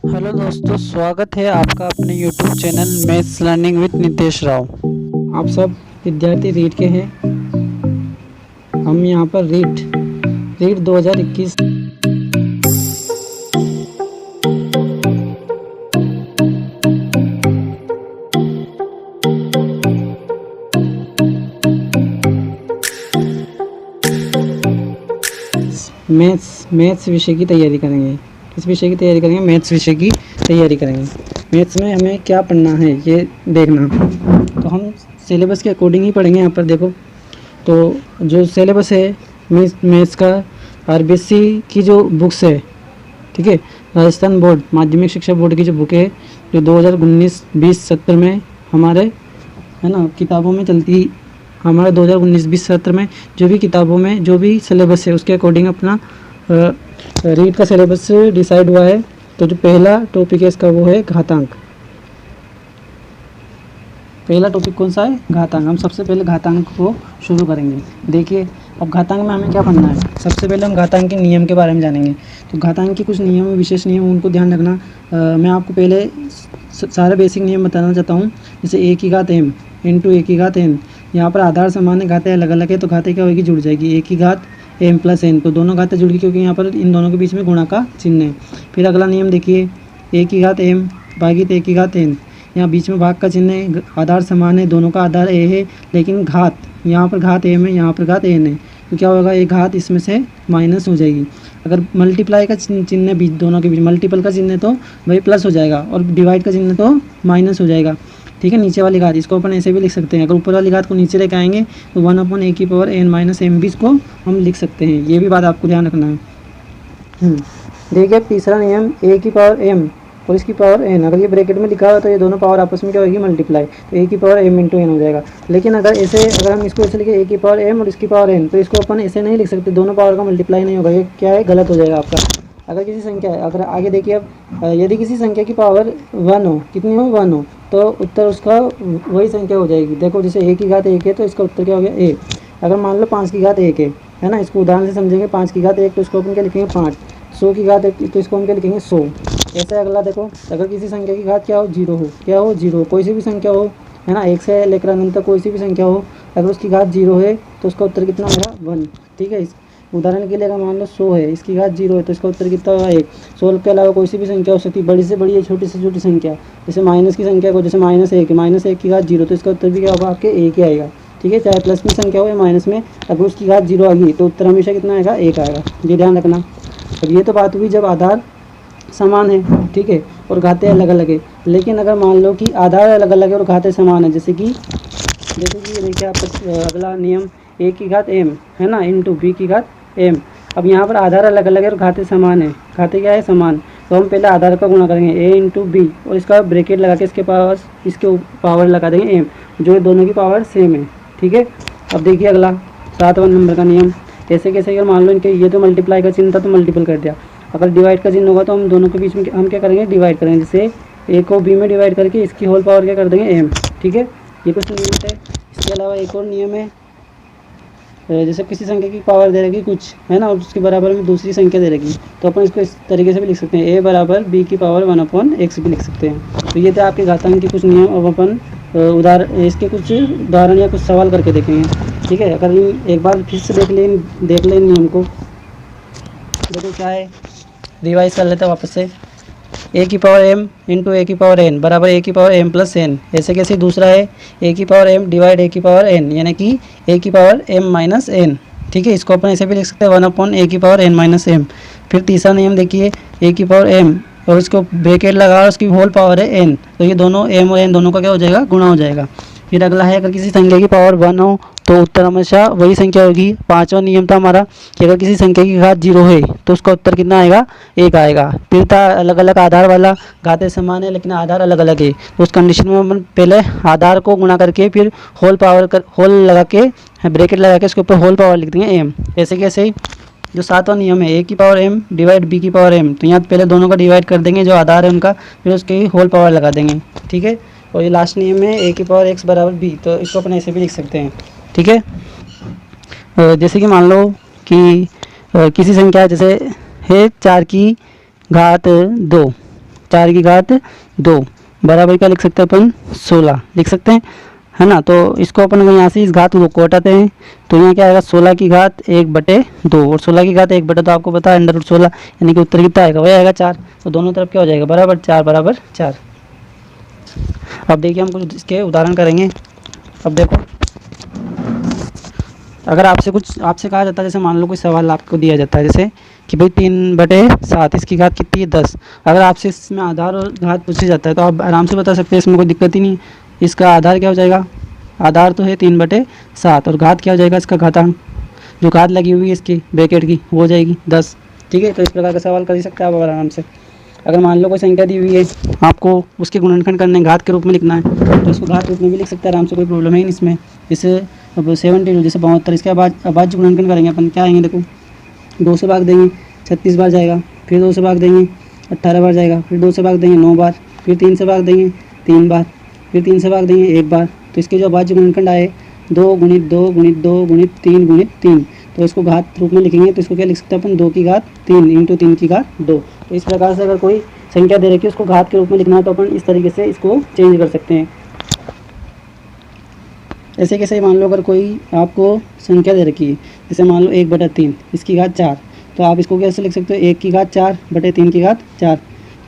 Hello दोस्तों, स्वागत है आपका अपने YouTube channel maths learning with Nitesh Rao. आप सब विद्यार्थी रीट के हैं। हम यहाँ पर रीट 2021 मैथ्स विषय की तैयारी करेंगे। किस विषय की तैयारी करेंगे? मैथ्स विषय की तैयारी करेंगे। मैथ्स में हमें क्या पढ़ना है ये देखना। तो हम सिलेबस के अकॉर्डिंग ही पढ़ेंगे। यहाँ पर देखो, तो जो सिलेबस है मैथ्स का आरबीएससी की जो बुक्स है, ठीक है, राजस्थान बोर्ड माध्यमिक शिक्षा बोर्ड की जो बुक है, जो 2019-20 सत्र में हमारे है ना किताबों में चलती, हमारे 2019-20 सत्र में जो भी किताबों में जो भी सिलेबस है उसके अकॉर्डिंग अपना रीट का सिलेबस डिसाइड हुआ है। तो जो पहला टॉपिक है इसका वो है घातांक। पहला टॉपिक कौन सा है? घातांक। हम सबसे पहले घातांक को शुरू करेंगे। देखिए, अब घातांक में हमें क्या पढ़ना है? सबसे पहले हम घातांक के नियम के बारे में जानेंगे। तो घातांक के कुछ नियम, विशेष नियम, उनको ध्यान रखना। मैं आपको पहले सारे बेसिक नियम बताना चाहता हूँ। जैसे a की घात m इंटू a की घात n। यहाँ पर आधार समान है, घातें अलग अलग है, तो घातें क्या होगी? जुड़ जाएगी। a की घात m प्लस n, तो दोनों घातें जुड़ गई क्योंकि यहाँ पर इन दोनों के बीच में गुणा का चिन्ह है। फिर अगला नियम देखिए, a की घात m भागित a की घात n। यहाँ बीच में भाग का चिन्ह है, आधार समान है, दोनों का आधार a है, लेकिन घात यहाँ पर घात m है, यहाँ पर घात n है, तो क्या होगा? एक घात इसमें से माइनस हो जाएगी। अगर मल्टीप्लाई का चिन्ह है बीच दोनों के बीच, मल्टीपल का चिन्ह है तो वही प्लस हो जाएगा, और डिवाइड का चिन्ह तो माइनस हो जाएगा। ठीक है, नीचे वाली घात इसको अपन ऐसे भी लिख सकते हैं। अगर ऊपर वाली घात को नीचे लेके आएंगे तो 1/a की पावर n माइनस m भी इसको हम लिख सकते हैं। ये भी बात आपको ध्यान रखना है। देखिए, तीसरा नियम, a की पावर m और इसकी पावर n, अगर ये ब्रैकेट में लिखा हो तो ये दोनों पावर आपस में क्या होगी? मल्टीप्लाई, तो a की पावर m इंटू n हो जाएगा। लेकिन अगर हम इसको ऐसे लिखे a की पावर m और इसकी पावर n, तो इसको अपन ऐसे नहीं लिख सकते, दोनों पावर का मल्टीप्लाई नहीं होगा। ये क्या है? गलत हो जाएगा आपका। अगर किसी संख्या है, अगर आगे देखिए, अब यदि किसी संख्या की पावर 1 हो, कितनी हो? 1 हो, तो उत्तर उसका वही संख्या हो जाएगी। देखो, जैसे a की घात 1 है तो इसका उत्तर क्या हो गया? a। अगर मान लो 5 की घात 1 है ना, इसको उदाहरण से समझेंगे। 5 की घात 1 तो इसको अपन क्या लिखेंगे? 5। 100 की घात 1 तो इसको हम क्या लिखेंगे? 100। ऐसे अगला देखो, अगर किसी संख्या की घात क्या हो? 0 हो। क्या हो? 0। कोई सी भी संख्या हो, है ना, 1 से लेकर अनंत तक कोई सी भी संख्या हो, अगर उसकी घात 0 है तो उसका उत्तर कितना होगा? 1। ठीक है, उदाहरण के लिए अगर मान लो 100 है, इसकी घात 0 है, तो इसका उत्तर कितना होगा? 1। 100 के अलावा कोई सी भी संख्या हो सकती है, बड़ी से बड़ी या छोटी से छोटी संख्या। जैसे माइनस की संख्या को, जैसे -1 है, -1 की घात 0, तो इसका उत्तर भी क्या होगा? आपके 1 ही आएगा। ठीक है, चाहे प्लस में संख्या हो या माइनस में, अगर उसकी घात 0 आ गई तो उत्तर हमेशा कितना आएगा? 1 आएगा। ये ध्यान रखना। अब ये तो बात हुई जब आधार समान है, ठीक है, और घातें अलग अलग है। लेकिन अगर मान लो कि आधार अलग अलग है और घातें समान है, जैसे कि देखिए आप अगला नियम, a की घात m है ना इंटू b की घात m। अब यहाँ पर आधार अलग अलग है और घातें समान है। घातें क्या है? समान। तो हम पहले आधार का गुणा करेंगे a इंटू बी, और इसका ब्रैकेट लगा के इसके पावर लगा देंगे m, जो दोनों की पावर सेम है। ठीक है, अब देखिए अगला 7वां नंबर का नियम। ऐसे कैसे? अगर मान लो इनके ये तो मल्टीप्लाई का चिन्ह था तो मल्टीपल कर दिया, अगर डिवाइड का चिन्ह होगा तो हम दोनों के बीच में हम क्या करेंगे? डिवाइड करेंगे। जैसे a को b में डिवाइड करके इसकी होल पावर क्या कर देंगे? m। ठीक है, ये कुछ नियम है। इसके अलावा एक और नियम है, जैसे किसी संख्या की पावर दे रखी कुछ, है ना, और उसके बराबर में दूसरी संख्या दे रखी, तो अपन इसको इस तरीके से भी लिख सकते हैं, a बराबर b की पावर 1/x भी लिख सकते हैं। तो ये थे आपके घातांक के कुछ नियम। अब अपन इसके कुछ उदाहरण या कुछ सवाल करके देखेंगे। ठीक है, अगर एक बार फिर से देख लें नियम को। देखो क्या है, रिवाइज कर लेते हैं वापस से। a की पावर m इंटू a की पावर n बराबर a की पावर m प्लस n। ऐसे कैसे? दूसरा है a की पावर m डिवाइड a की पावर n, यानी कि a की पावर m माइनस n। ठीक है, इसको अपन ऐसे भी लिख सकते हैं 1/a की पावर n माइनस m। फिर तीसरा नियम देखिए, a की पावर m और इसको ब्रैकेट लगा और उसकी होल पावर है n, तो ये दोनों m और n दोनों का क्या हो जाएगा? गुणा हो जाएगा। फिर अगला है, अगर किसी संख्या की पावर 1 हो तो उत्तर हमेशा वही संख्या होगी। 5वां नियम था हमारा कि अगर किसी संख्या की घात 0 है तो उसका उत्तर कितना आएगा? 1 आएगा। फिर था अलग अलग आधार वाला, घातें समान है लेकिन आधार अलग अलग है, तो उस कंडीशन में हम पहले आधार को गुणा करके फिर होल लगा के ब्रैकेट लगा के इसके ऊपर होल पावर लिख देंगे m। ऐसे कैसे? जो 7वां नियम है, a की पावर m डिवाइड b की पावर m, तो यहाँ पहले दोनों का डिवाइड कर देंगे जो आधार है उनका, फिर उसके होल पावर लगा देंगे। ठीक है, और ये लास्ट नियम है a की पावर x बराबर b, तो इसको अपन ऐसे भी लिख सकते हैं। ठीक है, जैसे कि मान लो कि किसी संख्या जैसे है 4 की घात 2, 4 की घात 2 बराबर क्या लिख सकते हैं अपन 16 लिख सकते हैं, है ना। तो इसको अपन अगर यहाँ से इस घात को हटाते हैं तो यहाँ क्या आएगा 16 की घात 1/2 और 16 की घात 1/2 तो आपको पता है √16, यानी कि उत्तर कितना आएगा, वही आएगा 4। तो दोनों तरफ क्या हो जाएगा बराबर 4 बराबर 4। अब देखिए हम कुछ इसके उदाहरण करेंगे। अब देखो अगर आपसे कहा जाता है, जैसे मान लो कोई सवाल आपको दिया जाता है जैसे कि भाई 3/7 इसकी घात कितनी है 10। अगर आपसे इसमें आधार और घात पूछा जाता है तो आप आराम से बता सकते हैं, इसमें कोई दिक्कत ही नहीं। इसका आधार क्या हो जाएगा, आधार तो है 3/7 और घात क्या हो जाएगा इसका घातांक, जो घात लगी हुई है इसकी ब्रैकेट की वो हो जाएगी 10। ठीक है, तो इस प्रकार का सवाल कर ही सकते हैं आप आराम से। अगर मान लो कोई संख्या दी हुई है, आपको उसके गुणनखंड करने घात के रूप में लिखना है तो इसको घात रूप में भी लिख सकते हैं आराम से, कोई प्रॉब्लम है नहीं इसमें। जैसे 72 जैसे 72, इसके बाद अभाज्य गुणनखंड करेंगे अपन, क्या आएंगे देखो 2 से भाग देंगे 36 बार जाएगा, फिर 2 से भाग देंगे 18 बार जाएगा, फिर 2 से भाग देंगे 9 बार, फिर 3 से भाग देंगे 3 बार, फिर 3 से भाग देंगे 1 बार। तो इसके जो अभाज्य गुणनखंड आए 2 गुणित 2 गुणित 2 गुणित 3 गुणित 3, तो इसको घात रूप में लिखेंगे तो इसको क्या लिख सकते हैं अपन 2 की घात 3 इंटू 3 की घात 2। तो इस प्रकार से अगर कोई संख्या दे रखी है उसको घात के रूप में लिखना है तो अपन इस तरीके से इसको चेंज कर सकते हैं। ऐसे कैसे मान लो अगर कोई आपको संख्या दे रखी है, जैसे मान लो 1/3 इसकी घात 4, तो आप इसको कैसे लिख सकते हो 1 की घात 4/3 की घात 4,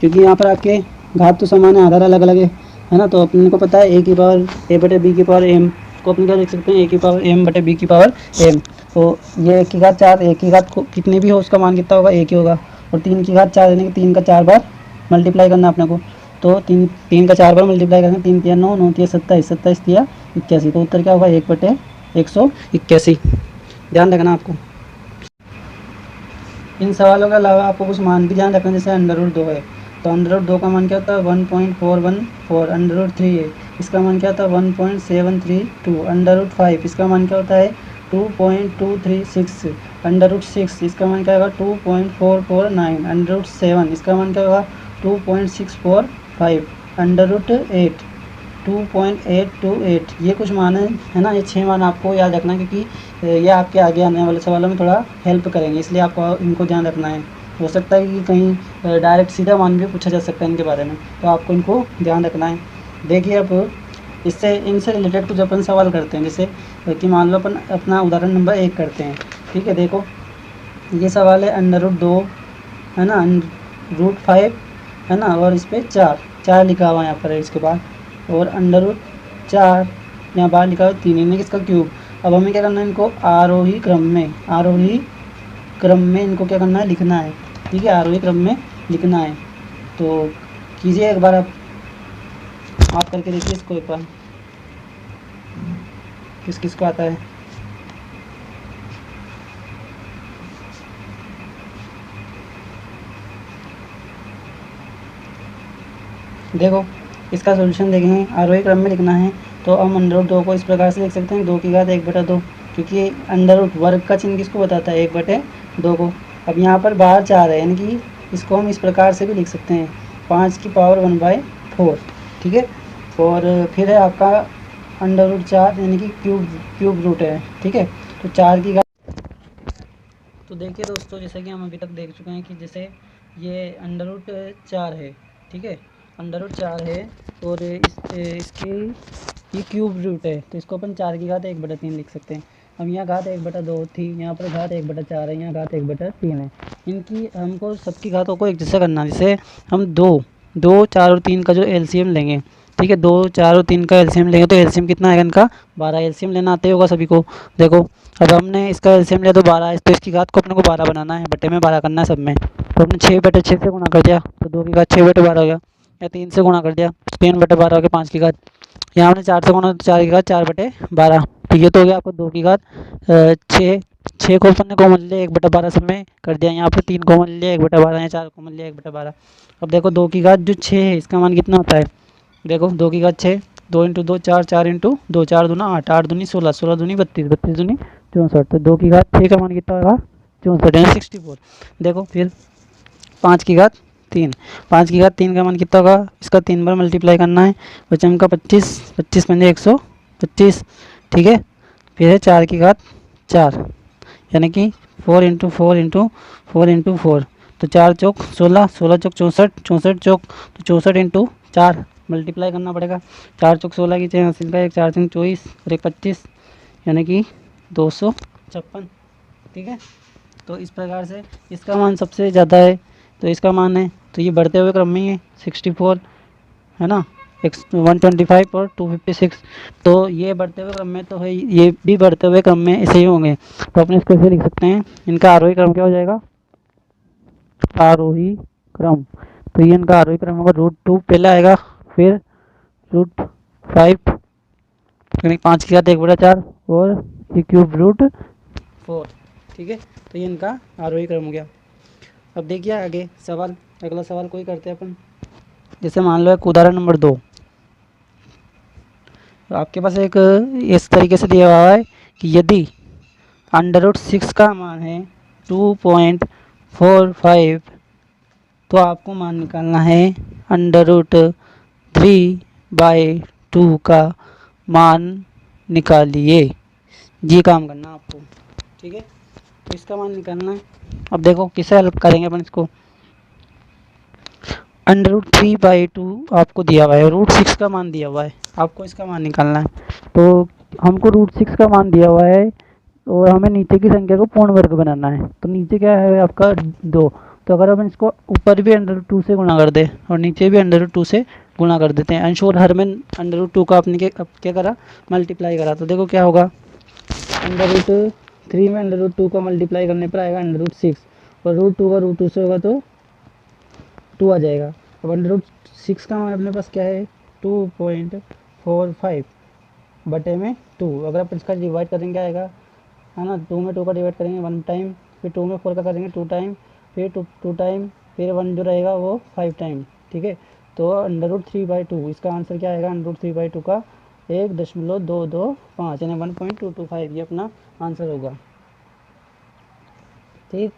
क्योंकि यहाँ पर आपके घात तो समान है, आधार अलग अलग है ना। तो अपने को पता है a की पावर a/b की पावर m को अपन क्या लिख सकते हैं a की पावर m/b की पावर m। तो ये 1 की घात 4, 1 की घात कितनी भी हो उसका मान कितना होगा 1 ही होगा, और 3 की घात 4 यानी कि 3 का 4 बार मल्टीप्लाई करना अपने को, तो 3 का 4 बार मल्टीप्लाई करेंगे, 3 तिया 9, 9 तिया 27, 27 तिया 81, तो उत्तर क्या होगा 1/181। ध्यान रखना आपको। इन सवालों के अलावा आपको कुछ मान भी ध्यान रखना, जैसे √2 है तो √2 का मान क्या होता है 1.414, √3 है इसका मान क्या होता है 1.732, √5 इसका मान क्या होता है 2.236, √6 इसका मान क्या होगा 2.449, √7 इसका मान क्या होगा 2.645, √8 2.828। ये कुछ मान है ना, ये 6 मान आपको याद रखना क्योंकि ये आपके आगे आने वाले सवालों में थोड़ा हेल्प करेंगे, इसलिए आपको इनको ध्यान रखना है। हो सकता है कि कहीं डायरेक्ट सीधा मान भी पूछा जा सकता है इनके बारे में, तो आपको इनको ध्यान रखना है। देखिए अब इससे इनसे रिलेटेड कुछ अपन सवाल करते हैं, जैसे कि मान लो अपन अपना उदाहरण नंबर 1 करते हैं। ठीक है, देखो ये सवाल है √2 है ना, √5 है ना, और इस पर 4 लिखा हुआ है यहाँ पर है इसके बाद, और √4 यहाँ बाहर लिखा हुआ 3 यानी कि इसका क्यूब। अब हमें क्या करना है इनको आरोही क्रम में इनको क्या करना है लिखना है। ठीक है, आरोही क्रम में लिखना है। तो कीजिए एक बार आप करके देखिए इसको एक बार, किस किस को आता है। देखो इसका सॉल्यूशन देखेंगे, आरोही क्रम में लिखना है तो हम √2 को इस प्रकार से लिख सकते हैं 2 की घात 1/2, क्योंकि अंडर वर्ग का चिन्ह किसको बताता है 1/2 को। अब यहाँ पर बाहर 4 है यानी कि इसको हम इस प्रकार से भी लिख सकते हैं 5 की पावर 1/4। ठीक है, और फिर है आपका √4 यानी कि क्यूब रूट है। ठीक है, तो 4 की घात। तो देखिए दोस्तों, जैसे कि हम अभी तक देख चुके हैं कि जैसे ये √4 है। ठीक है, √4 है और इसकी ये क्यूब रूट है, तो इसको अपन 4 की घात 1/3 लिख सकते हैं। अब यहाँ घात 1/2 थी, यहाँ पर घात 1/4 है, यहाँ घात 1/3 है। इनकी हमको सबकी घातों को एक जैसा करना है, जैसे हम 2, 4 और 3 का जो एलसीएम लेंगे। ठीक है, 2, 4 और 3 का एलसीएम लेंगे तो एलसीएम कितना आएगा इनका 12। एलसीएम लेना आते होगा सभी को। देखो अब हमने इसका एलसीएम लिया तो 12 है, तो इसकी घात को अपने को 12 बनाना है, बटे में 12 करना है सब में। तो हमने 6/6 से गुणा कर दिया तो 2 की घात 6/12 हो गया, या 3 से गुणा कर दिया 3/12 हो गया 5 की घात। यहाँ हमने 4 से गुणा तो 4 की घात 4/12। ठीक है, तो हो गया आपको 2 की घात 6 को अपन ने कॉमन लिया 1/12 सब में कर दिया, यहाँ पर 3 कॉमन लिया 1/12, यहाँ 4 कॉमन लिया 1/12। अब देखो 2 की घात जो 6 है इसका मान कितना होता है, देखो 2 की घात 6, 2 × 2 4, 4 × 2 4 दूना 8, 8 दूनी 16, 16 दूनी 32, 32 दूनी 64। तो 2 की घात 6 का मान कितना होगा 64 यानी 64। देखो फिर 5 की घात 3, 5 की घात 3 का मान कितना होगा, इसका 3 बार मल्टीप्लाई करना है, बचा का 25, 25 पंजे 125। ठीक है, फिर है 4 की घात 4 यानी कि 4 × 4 × 4 × 4, तो 4 चौक 16, 16 चौक 64, 64 चौक तो 64 इंटू 4 मल्टीप्लाई करना पड़ेगा। 4 चौक 16 की 6 हासिल का 1 4 चौक 24 और 1 25 यानी कि 256। ठीक है, तो इस प्रकार से इसका मान सबसे ज़्यादा है तो इसका मान है, तो ये बढ़ते हुए क्रम में ही है 64 है ना, 125 और 256, तो ये बढ़ते हुए क्रम में तो है, ये भी बढ़ते हुए क्रम में ऐसे ही होंगे। तो अपने इसको ऐसे लिख सकते हैं, इनका आरोही क्रम क्या हो जाएगा, आरोही क्रम। तो ये इनका आरोही क्रम होगा, √2 पहले आएगा, फिर √5 यानी 5 की घात 1/4 और क्यूब √4। ठीक है, तो ये इनका आरोही क्रम हो गया। अब देखिए आगे सवाल, अगला सवाल कोई करते हैं अपन। जैसे मान लो एक उदाहरण नंबर 2, तो आपके पास एक इस तरीके से दिया हुआ है कि यदि √6 का मान है 2.45 तो आपको मान निकालना है √3/2 का मान निकालिए। ये काम करना आपको। ठीक है, तो इसका मान निकालना है। अब देखो किसे हल करेंगे अपन इसको। √3/2 आपको दिया हुआ है, √6 का मान दिया हुआ है, आपको इसका मान निकालना है। तो हमको √6 का मान दिया हुआ है और हमें नीचे की संख्या को पूर्ण वर्ग बनाना है। तो नीचे क्या है आपका 2, तो अगर अपन इसको ऊपर भी √2 से गुणा कर दे और नीचे भी √2 से गुणा कर देते हैं, अंश और हर में √2 का अपने क्या करा, मल्टीप्लाई करा, तो देखो क्या होगा, √3 में √2 का मल्टीप्लाई करने पर आएगा √6 और √2 का √2 से होगा तो 2 आ जाएगा। अब √6 का मान अपने पास क्या है 2.45 बटे में 2, अगर आप इसका डिवाइड करेंगे आएगा है ना, 2 में 2 का डिवाइड करेंगे 1 टाइम, फिर 2 में 4 का करेंगे 2 टाइम, फिर 2 टाइम, फिर 1 जो रहेगा वो 5 टाइम। ठीक है, तो √3/2 इसका आंसर क्या आएगा, √3/2 का 1.225 यानी 1.225 ये अपना आंसर होगा। ठीक,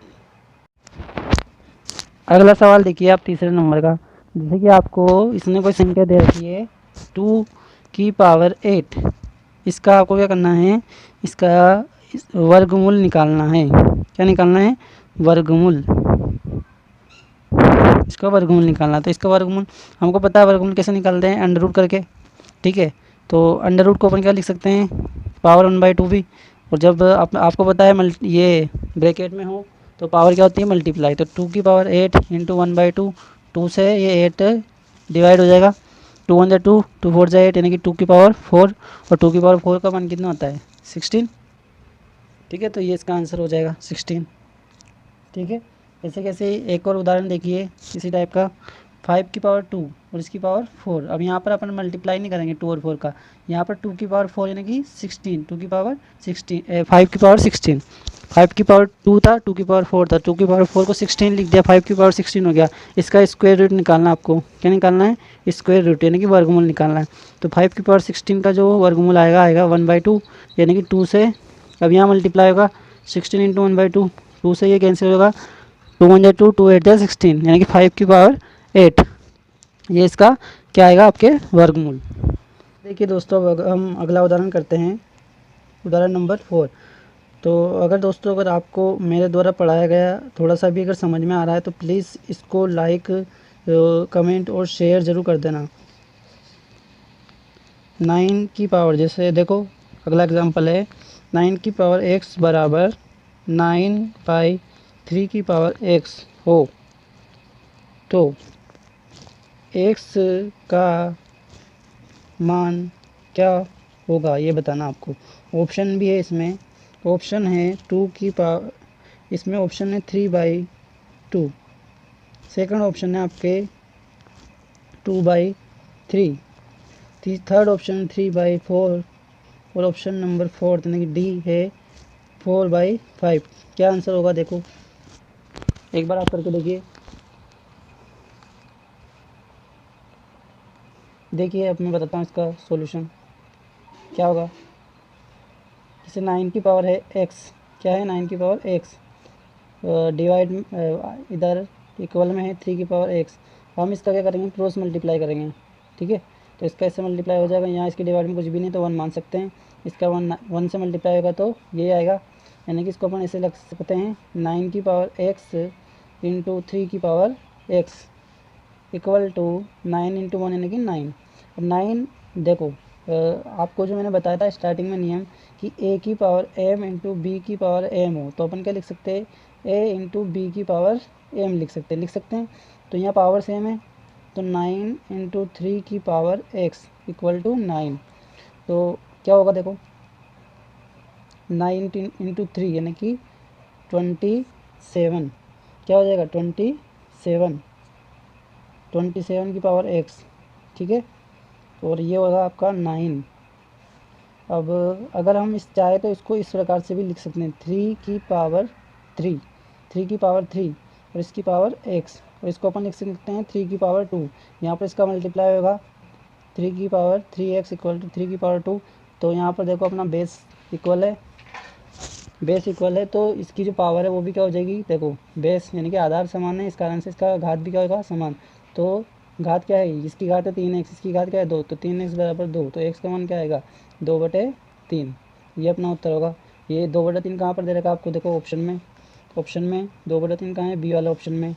अगला सवाल देखिए आप तीसरे नंबर का। जैसे कि आपको इसने कोई संख्या दे रखी है 2⁸, इसका आपको क्या करना है, इसका वर्गमूल निकालना है। क्या निकालना है, वर्गमूल, इसका वर्गमूल निकालना है। तो इसका वर्गमूल हमको पता है, वर्गमूल कैसे निकालते हैं, अंडर रूट करके। ठीक है, तो अंडर रूट को अपन क्या लिख सकते हैं, पावर 1/2 भी, और जब आपको पता है ये ब्रैकेट में हो तो पावर क्या होती है, मल्टीप्लाई। तो 2 की पावर 8 इंटू 1/2, 2 से ये 8 डिवाइड हो जाएगा, 2 1 2, 2 4 8 यानी कि 2 की पावर 4, और 2 की पावर 4 का मान कितना होता है 16। ठीक है, तो ये इसका आंसर हो जाएगा 16। ठीक है, ऐसे कैसे एक और उदाहरण देखिए इसी टाइप का, 5 की पावर 2 और इसकी पावर 4। अब यहाँ पर अपन मल्टीप्लाई नहीं करेंगे 2 और 4 का, यहाँ पर 2 की पावर 4 यानी कि 16, 2 की पावर 16, 5 की पावर 16, 5 की पावर 2 था, 2 की पावर 4 था, 2 की पावर 4 को 16 लिख दिया, 5 की पावर 16 हो गया। इसका स्क्वायर रूट निकालना आपको, क्या निकालना है, स्क्वायर रूट यानी कि वर्गमूल निकालना है। तो 5 की पावर 16 का जो वर्गमूल आएगा 1/2 यानी कि 2 से, अब यहाँ मल्टीप्लाई होगा 16 इंटू 1/2, 2 से ये कैंसिल होगा, 2 1 2, 2 8 16 यानी कि 5 की पावर 8, ये इसका क्या आएगा आपके वर्गमूल। देखिए दोस्तों, अब हम अगला उदाहरण करते हैं, उदाहरण नंबर 4। तो अगर दोस्तों अगर आपको मेरे द्वारा पढ़ाया गया थोड़ा सा भी अगर समझ में आ रहा है तो प्लीज़ इसको लाइक कमेंट और शेयर ज़रूर कर देना। 9 की पावर, जैसे देखो अगला एग्जांपल है, 9 की पावर x बराबर 9/3 की पावर x हो तो x का मान क्या होगा ये बताना आपको। ऑप्शन भी है इसमें, ऑप्शन है 2 की पावर, इसमें ऑप्शन है 3/2, सेकंड ऑप्शन है आपके 2/3, थर्ड ऑप्शन 3/4 और ऑप्शन नंबर 4 यानी कि डी है 4/5। क्या आंसर होगा देखो, एक बार आप करके देखिए। देखिए अब मैं बताता हूँ इसका सॉल्यूशन क्या होगा। जैसे 9 की पावर है x, क्या है 9 की पावर x, डिवाइड इधर इक्वल में है 3 की पावर x, हम इसका क्या करेंगे, क्रॉस मल्टीप्लाई करेंगे। ठीक है, तो इसका इससे मल्टीप्लाई हो जाएगा, यहाँ इसके डिवाइड में कुछ भी नहीं तो 1 मान सकते हैं, इसका 1 से मल्टीप्लाई होगा तो ये आएगा, यानी कि इसको अपन ऐसे लग सकते हैं 9 की पावर x इंटू 3 की power x equal to 9 into 1 यानी कि 9। अब 9 देखो आपको जो मैंने बताया था स्टार्टिंग में नियम कि a की पावर m इंटू बी की पावर m हो, तो अपन क्या लिख सकते हैं, a इंटू बी की पावर m लिख सकते हैं। तो यहाँ पावर सेम है, तो 9 इंटू 3 की पावर x इक्वल टू 9। तो क्या होगा देखो, 9 इंटू 3 यानी कि 27, क्या हो जाएगा 27 की पावर x, ठीक है। और ये होगा आपका 9। अब अगर हम इस चाहे तो इसको इस प्रकार से भी लिख सकते हैं, 3 की पावर 3, 3 की पावर 3 और इसकी पावर x, और इसको अपन लिख सकते हैं 3 की पावर 2। यहाँ पर इसका मल्टीप्लाई होगा 3 की पावर 3x इक्वल टू 3 की पावर 2। तो यहाँ पर देखो अपना बेस इक्वल है, तो इसकी जो पावर है वो भी क्या हो जाएगी, देखो बेस यानी कि आधार समान है, इस कारण से इसका घात भी क्या होगा, समान। तो घात क्या है, इसकी घात है 3x, इसकी घात क्या है 2, तो 3x बराबर 2, तो x का मान क्या आएगा 2/3। ये अपना उत्तर होगा। ये 2/3 कहाँ पर दे रखा है आपको, देखो ऑप्शन में 2/3 कहाँ है, बी वाला ऑप्शन में,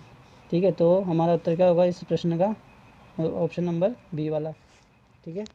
ठीक है। तो हमारा उत्तर क्या होगा इस प्रश्न का, ऑप्शन नंबर बी वाला, ठीक है।